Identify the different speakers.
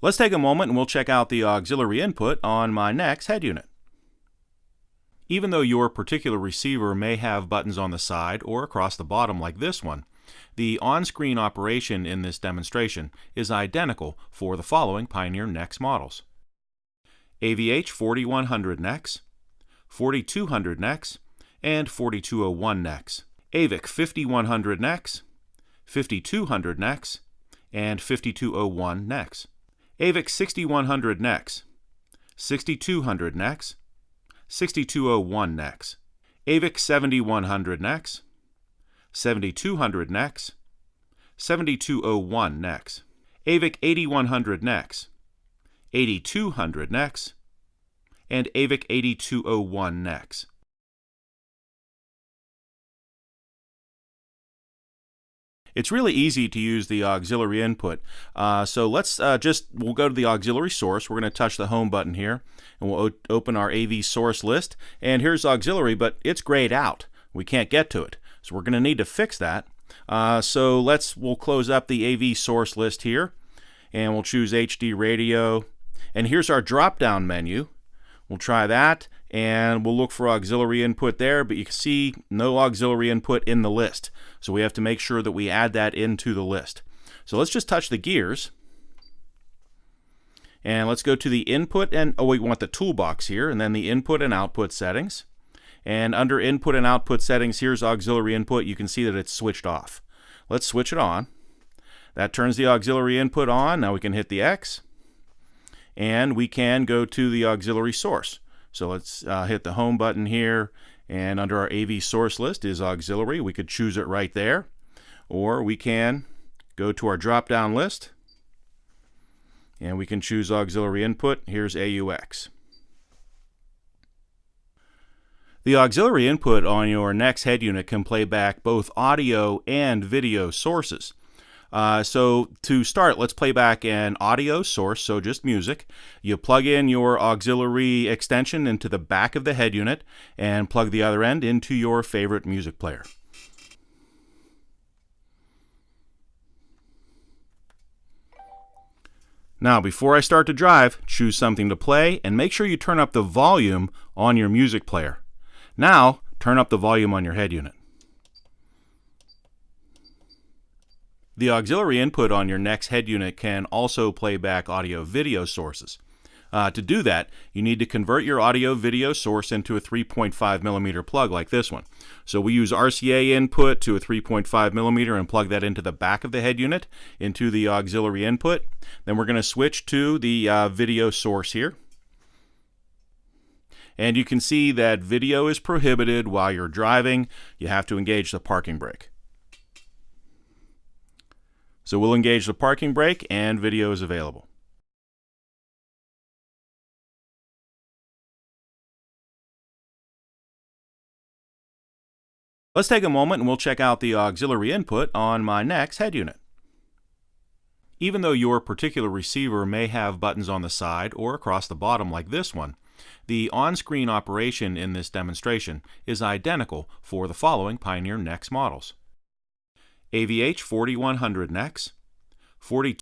Speaker 1: Let's take a moment and we'll check out the auxiliary input on my NEX head unit. Even though your particular receiver may have buttons on the side or across the bottom like this one, the on-screen operation in this demonstration is identical for the following Pioneer NEX models: AVH 4100 NEX, 4200 NEX, and 4201 NEX, AVIC 5100 NEX, 5200 NEX, and 5201 NEX, AVIC 6100 NEX, 6200 NEX, 6201 NEX, AVIC 7100 NEX, 7200 NEX, 7201 NEX, AVIC 8100 NEX, 8200 NEX, and AVIC 8201 NEX. It's really easy to use the auxiliary input. So we'll go to the auxiliary source. We're going to touch the home button here, and we'll open our AV source list. And here's auxiliary, but it's grayed out. We can't get to it. So we're going to need to fix that. We'll close up the AV source list here, and we'll choose HD radio. And here's our drop-down menu. We'll try that, and we'll look for auxiliary input there, but you can see no auxiliary input in the list. So we have to make sure that we add that into the list. So let's just touch the gears. And let's go to the input we want the toolbox here, and then the input and output settings. And under input and output settings, here's auxiliary input. You can see that it's switched off. Let's switch it on. That turns the auxiliary input on. Now we can hit the X, and we can go to the auxiliary source. So let's hit the home button here, and under our AV source list is auxiliary. We could choose it right there, or we can go to our drop-down list, and we can choose auxiliary input. Here's AUX. The auxiliary input on your NEX head unit can play back both audio and video sources. So to start, let's play back an audio source, so just music. You plug in your auxiliary extension into the back of the head unit and plug the other end into your favorite music player. Now, before I start to drive, choose something to play and make sure you turn up the volume on your music player. Now, turn up the volume on your head unit. The auxiliary input on your NEX head unit can also play back audio-video sources. To do that, you need to convert your audio-video source into a 3.5mm plug like this one. So we use RCA input to a 3.5mm and plug that into the back of the head unit, into the auxiliary input. Then we're going to switch to the video source here. And you can see that video is prohibited while you're driving. You have to engage the parking brake. So we'll engage the parking brake, and video is available. Let's take a moment and we'll check out the auxiliary input on my NEX head unit. Even though your particular receiver may have buttons on the side or across the bottom like this one, the on-screen operation in this demonstration is identical for the following Pioneer NEX models: AVH 4100 NEX, 42